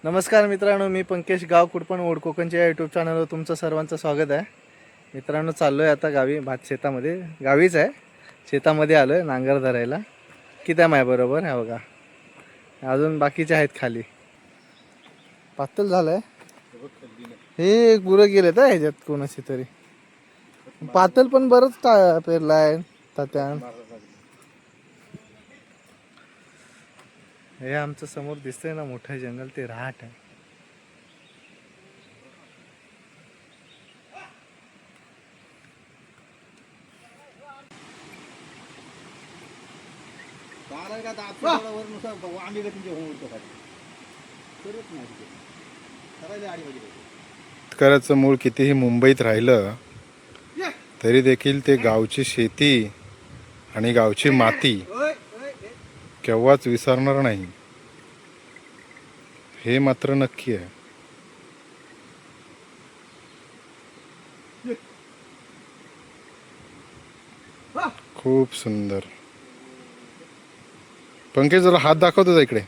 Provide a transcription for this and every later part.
नमस्कार मित्रांनो, मी पंकज गाव कुडपण ओड कोकणच्या यूट्यूब चॅनलवर तुमचं सर्वांचं स्वागत आहे. मित्रांनो, चाललो आहे आता गावी, भात शेतामध्ये. गावीच आहे, शेतामध्ये आलो आहे नांगर धरायला. किती आहे बरोबर आहे बघा, अजून बाकीचे आहेत खाली. पातळ झालं आहे हे, गुरं गेले तर ह्याच्यात कोणाशी तरी. पातळ पण बरंच पेरला आहे तात्यान. हे आमचं समोर दिसतंय ना मोठं जंगल, ते राहट आहे. शेतकऱ्याचं मूळ कितीही मुंबईत राहिलं तरी देखील ते गावची शेती आणि गावची माती केव्हाच विसरणार नाही, हे मात्र नक्की आहे. खूप सुंदर. पंकज, जरा हात दाखवतो इकडे.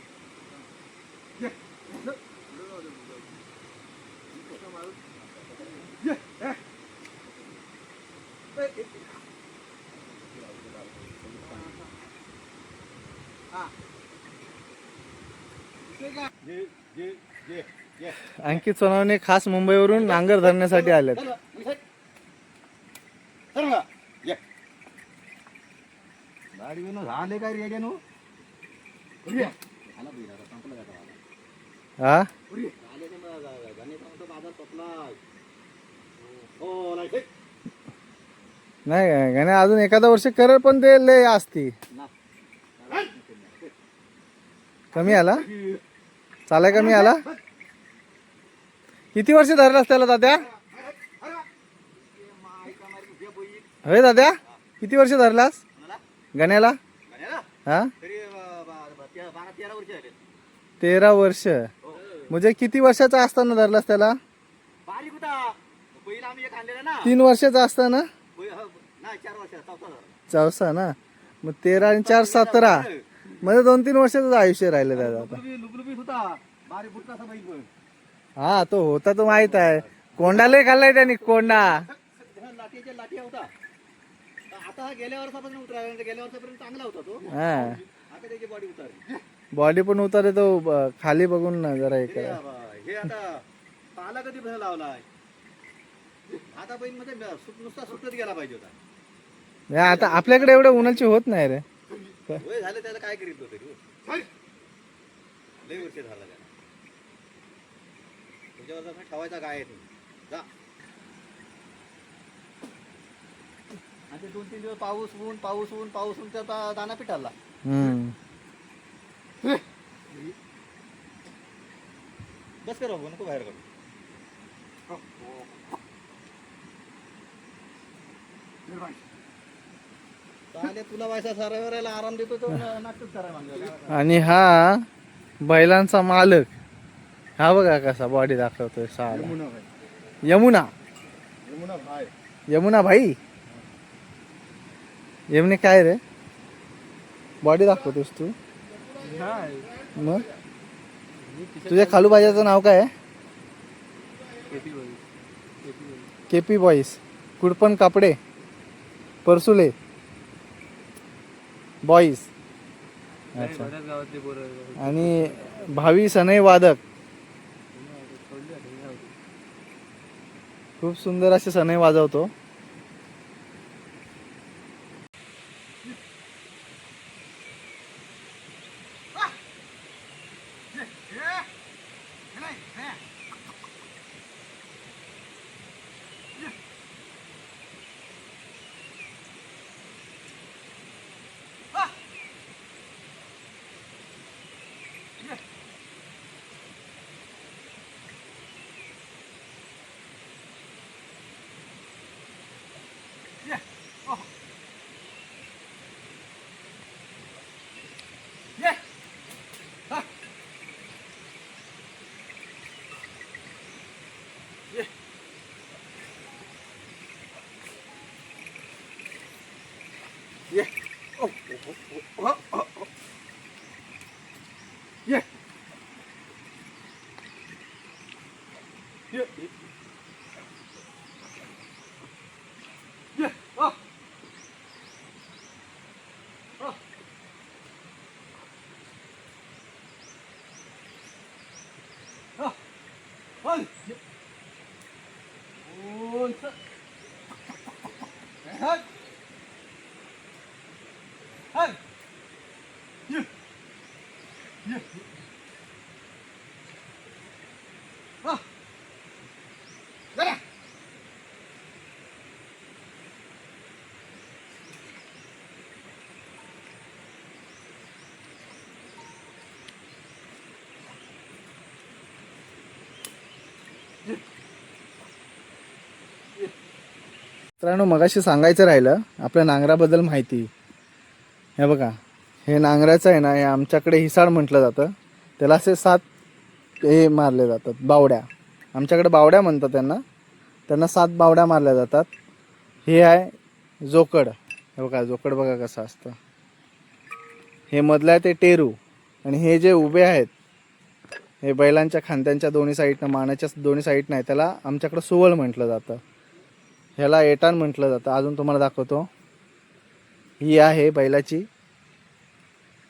अंकित सोनावणे खास मुंबईवरून नांगर धरण्यासाठी आलेत. हा, नाही गाणे अजून एखादा वर्ष करल, पण ते लय असती. कमी आला चालाय, कमी आला. किती वर्ष धरलास त्याला दाद्या? होय दाद्या, किती वर्ष धरलास गण्याला? हा, 13 वर्ष. म्हणजे किती वर्षाचा असताना धरलास त्याला? 3 वर्षाचा असताना. चौसा ना, मग 13 आणि 4 17, म्हणजे 2-3 वर्षाचं आयुष्य राहिलं त्याचं आता. हा, तो होता तो माहित आहे. कोंडा लय खाल्लाय त्यांनी, कोंडा. आता गेल्या वर्षापासून उतरायला, गेल्या वर्षापर्यंत चांगला होता तो. हा, आता त्याची बॉडी उतारली. बॉडी पण उतारे तो खाली बघून ना जरा एक. हे आता पाला कधी भर लावलाय आता बहीण मध्ये नुसता सुटत गेला पाहिजे होता. आता आपल्याकडे एवढं उन्हाची होत नाही रे. वय झालं त्याला काय करीत होते लय वर्ष झाला त्याला. तुझ्यावर ठेवायचा गाय आहे जा. आणि 2-3 दिवस पाऊस ऊन त्याचा दाना पिठाला. बस कर बाबू, नको बाहेर काढू. तुला व्हायचा सारायला आराम देतो तो नाटकच करायला. आणि हा बैलांचा मालक, हा बघा कसा बॉडी दाखवतोय. साला यमुना, यमुना भाई. यमुने काय रे बॉडी दाखवतोस तू? मग तुझ्या खालूबाजाचं नाव काय आहे? केपी बॉईस, कुडपण कापडे परसुले बॉईस. अच्छा. आणि भावी सनई वादक, खूप सुंदर असे सनई वाजवतो. मित्रांनो, मगाशी सांगायचं राहिलं आपल्या नांगराबद्दल माहिती. हे बघा, हे नांगराचं आहे ना, हे आमच्याकडे हिसाड म्हटलं जातं. त्याला असे 7 हे मारले जातात, बावड्या. आमच्याकडे बावड्या म्हणतात त्यांना 7 बावड्या मारल्या जातात. हे आहे जोकड. हे बघा, जोकड बघा कसं असतं. हे मधलं आहे ते टेरू. आणि हे जे उभे आहेत हे बैलांच्या खांद्यांच्या दोन्ही साईडनं, मानाच्या दोन्ही साईडनं आहे, त्याला आमच्याकडं सुवळ म्हटलं जातं. ह्याला एटान म्हटलं जातं. अजून तुम्हाला दाखवतो. ही आहे बैलाची,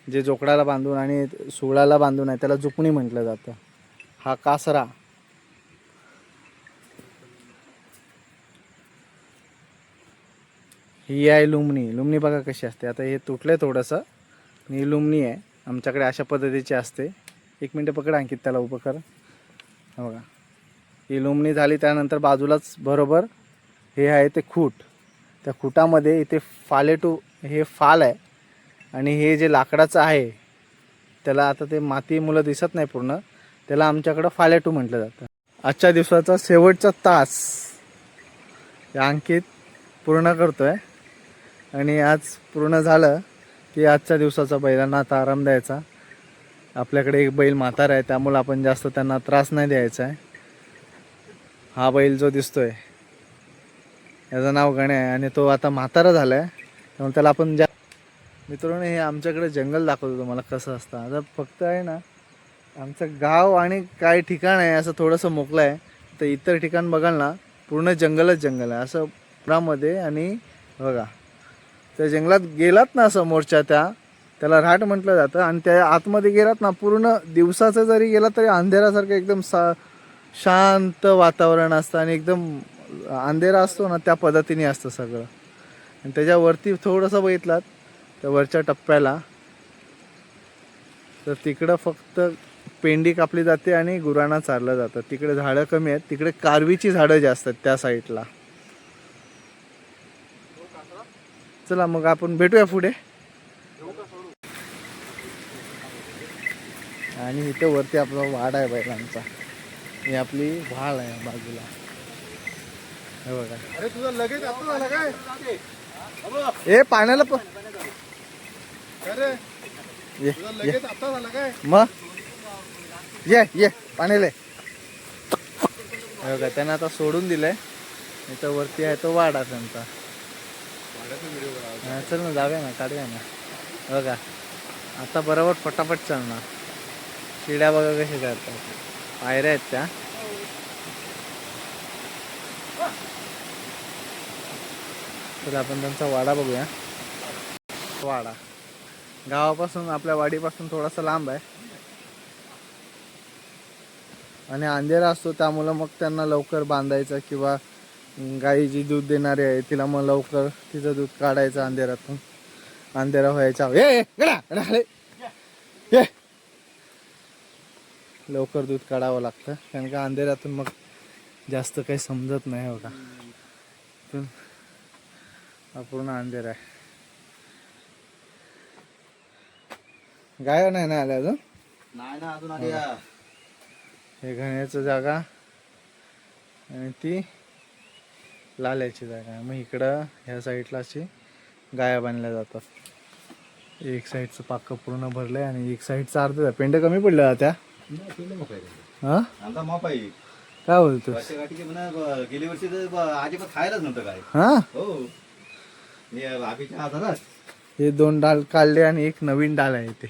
जे जोकडाला बांधून आणि सुळाला बांधून आहे त्याला जुपणी म्हटलं जातं. हा कासरा. ही आहे लुमणी. लुमणी बघा कशी असते. आता हे तुटलं थोडंसं. ही लुमणी आहे. आमच्याकडे अशा पद्धतीची असते. 1 मिनटं पकड अंकित, त्याला उभं कर. हा बघा, ही लुमणी झाली. त्यानंतर बाजूलाच बरोबर हे आहे ते खूट. त्या खुटामध्ये इथे फालेटू हे फाल आहे. आणि हे जे लाकडाचं आहे त्याला, आता ते माती मुलं दिसत नाही पूर्ण, त्याला आमच्याकडं फालेटू म्हटलं जातं. आजच्या दिवसाचा शेवटचा तास या अंकित पूर्ण करतोय. आणि आज पूर्ण झालं की आजच्या दिवसाचा बैलांना आता आराम द्यायचा. आपल्याकडे एक बैल म्हातारा आहे, त्यामुळे आपण जास्त त्यांना त्रास नाही द्यायचा आहे. हा बैल जो दिसतोय याचं नाव गण्या आहे आणि तो आता म्हातारा झाला आहे, त्यामुळे त्याला आपण मित्रांनो, हे आमच्याकडे जंगल दाखवतो तुम्हाला कसं असतं. आता फक्त आहे ना, आमचं गाव आणि काय ठिकाण आहे असं थोडंसं मोकळं आहे. तर इतर ठिकाण बघाल ना, पूर्ण जंगलच जंगल आहे असं पुरामध्ये. आणि बघा, त्या जंगलात गेलात ना समोरच्या त्याला राट म्हटलं जातं. आणि त्या आतमध्ये गेलात ना, पूर्ण दिवसाचं जरी गेलात तरी अंधेरासारखं एकदम शांत वातावरण असतं. आणि एकदम अंधेरा असतो ना, त्या पद्धतीने असतं सगळं. आणि त्याच्यावरती थोडंसं बघितलात त्या वरच्या टप्प्याला, तर तिकडं फक्त पेंडी कापली जाते आणि गुरांना चारलं जातं. तिकडे झाडं कमी आहेत. तिकडे कारवीची झाडं जास्त आहेत त्या साईडला. चला मग आपण भेटूया पुढे. आणि इथे वरती आपला वाडा आहे बैलांचा. ही आपली व्हाळ आहे बाजूला. हे बघा. अरे तुझा लगेच आता झाला काय? ए पाण्याला अरे ये तुझा लगेच आता झाला काय? मग ये पाण्याला. हे बघा, त्यांना आता सोडून दिलंय. इथं वरती आहे तो वाडा त्यांचा. हा, चल ना जाऊया ना, काढूया ना. बघा आता बरोबर फटाफट चालणार. शिड्या बघा कशा करतात, पायऱ्या आहेत त्या. तर आपण त्यांचा वाडा बघूया. वाडा गावापासून, आपल्या वाडीपासून थोडासा लांब आहे. आणि अंधेरा असतो, त्यामुळं मग त्यांना लवकर बांधायचं. किंवा गाई जी दूध देणारी आहे तिला मग लवकर तिचं दूध काढायचं अंधेरातून. अंधेरा व्हायचा ये लवकर दूध काढावं लागतं, कारण का अंधेरातून मग जास्त काही समजत नाही. बघा पूर्ण अंधेरा आहे. गाय नाही ना आल्या अजून. नाही ना अजून आली या. हे घण्याचं जागा आणि ती लाल्याची जागा. मग इकडं ह्या साईडला अशी गाया बांधल्या जातात. एक साईडचं पाक पूर्ण भरलंय आणि एक साईडचं अर्ध पेंड कमी पडलं त्या. हा आमचा माप आहे. काय बोलतो? गाठीचे म्हणा गेली वर्षी तर अजिबात खायलाच नव्हतं काय. हा हो, मी आबीच्या हाताला हे 2 डाल काढले आणि एक नवीन डाल आहे ते.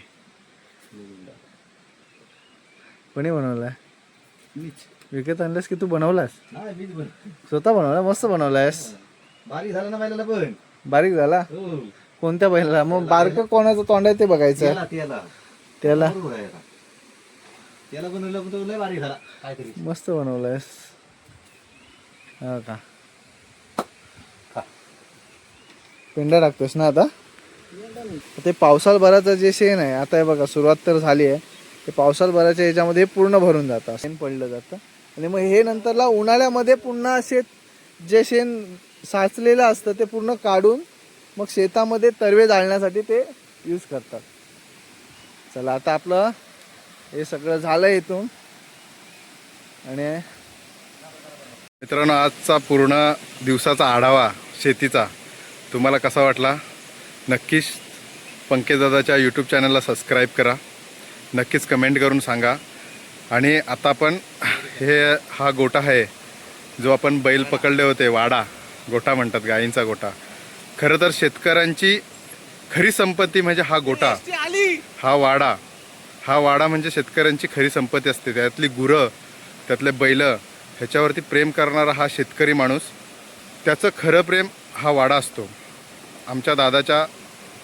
कोणी बनवलाय? विकत आणलास की तू बनवलास? नाही मीच बन स्वतः बनवला? मस्त बनवलास. बारीक झालं ना बैलाला पण. बारीक झाला? हो कोणत्या बैलाला? मग बारकं कोणाचं तोंड आहे ते बघायचं. त्याला त्याला त्याला बरोबर आहे आता. त्याला बनवलं पण तो लय बारीक झाला काहीतरी. मस्त बनवलायस. हा का? पेंडा टाकतोस ना आता? ते पावसाळ भराचं जे शेण आहे आता हे बघा सुरुवात तर झाली आहे. ते पावसाळ भराच्या याच्यामध्ये पूर्ण भरून जातं, शेण पडलं जातं. आणि मग हे नंतरला उन्हाळ्यामध्ये पुन्हा जे शेण साचलेलं असतं ते पूर्ण काढून मग शेतामध्ये तरवे जाळण्यासाठी ते यूज करतात. चला आता आपलं हे सगळं झालं इथून. आणि मित्रांनो, आजचा पूर्ण दिवसाचा आढावा शेतीचा तुम्हाला कसा वाटला? नक्कीच पंकजदादाच्या यूट्यूब चॅनलला सबस्क्राईब करा. नक्कीच कमेंट करून सांगा. आणि आता आपण हा गोठा आहे जो आपण बैल पकडले होते, वाडा गोठा म्हणतात, गायींचा गोठा. खरं तर शेतकऱ्यांची खरी संपत्ती म्हणजे हा गोठा, हा वाडा म्हणजे शेतकऱ्यांची खरी संपत्ती असते. त्यातली गुरं, त्यातले बैल, ह्याच्यावरती प्रेम करणारा हा शेतकरी माणूस, त्याचं खरं प्रेम हा वाडा असतो. आमच्या दादाच्या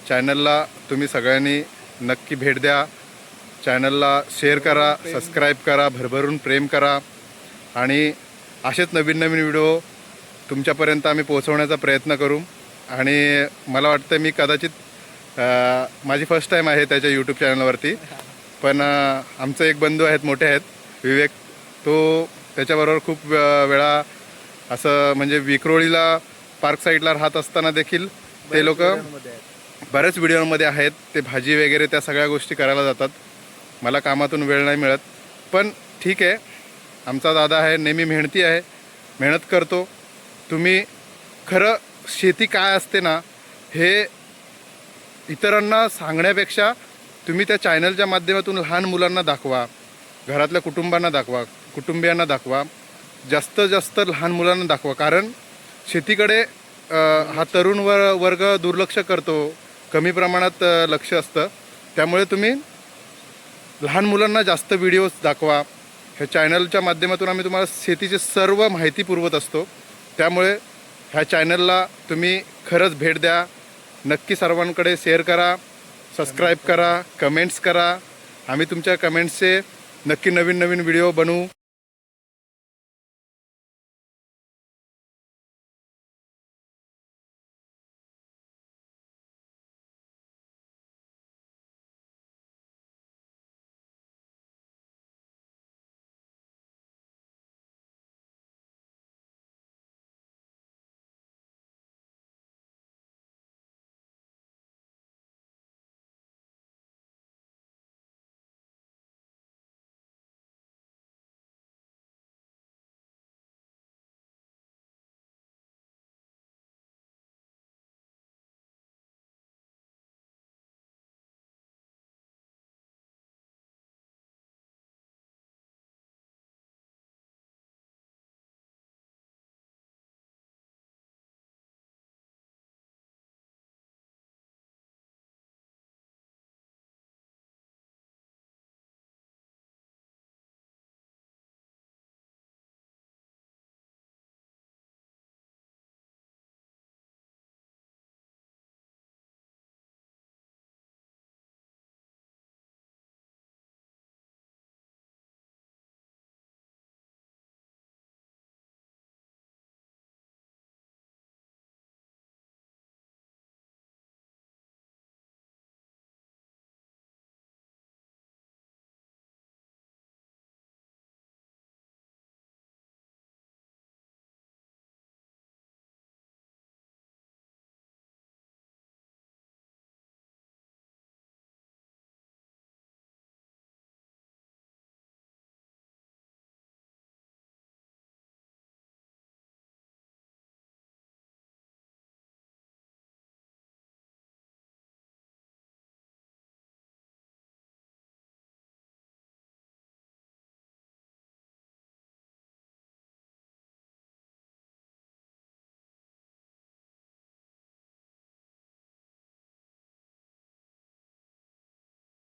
चॅनलला तुम्ही सगळ्यांनी नक्की भेट द्या. चॅनलला शेअर करा, सबस्क्राईब करा, भरभरून प्रेम करा. आणि असेच नवीन नवीन व्हिडिओ तुमच्यापर्यंत आम्ही पोहोचवण्याचा प्रयत्न करू. आणि मला वाटतं मी कदाचित माझी फर्स्ट टाईम आहे त्याच्या यूट्यूब चॅनलवरती. पण आमचे एक बंधू आहेत, मोठे आहेत, विवेक, तो त्याच्याबरोबर खूप वेळा असं म्हणजे विक्रोळीला पार्क साईडला राहत असताना देखील ते लोक बऱ्याच व्हिडिओमध्ये आहेत. ते भाजी वगैरे त्या सगळ्या गोष्टी करायला जातात. मला कामातून वेळ नाही मिळत, पण ठीक आहे. आमचा दादा आहे, नेहमी मेहनती आहे, मेहनत करतो. तुम्ही खरं शेती काय असते ना हे इतरांना सांगण्यापेक्षा तुम्ही त्या चॅनलच्या माध्यमातून लहान मुलांना दाखवा, घरातल्या कुटुंबियांना दाखवा, जास्तीत जास्त लहान मुलांना दाखवा. कारण शेतीकडे हा तरुण वर्ग दुर्लक्ष करतो, कमी प्रमाणात लक्ष असतं. त्यामुळे तुम्ही लहान मुलांना जास्त व्हिडिओज दाखवा. ह्या चॅनलच्या माध्यमातून आम्ही तुम्हाला शेतीची सर्व माहिती पुरवत असतो. त्यामुळे ह्या चॅनलला तुम्ही खरंच भेट द्या. नक्की सर्वांकडे शेअर करा, सबस्क्राईब करा, कमेंट्स करा. आम्ही तुमच्या कमेंट्सचे नक्की नवीन नवीन व्हिडिओ बनवू.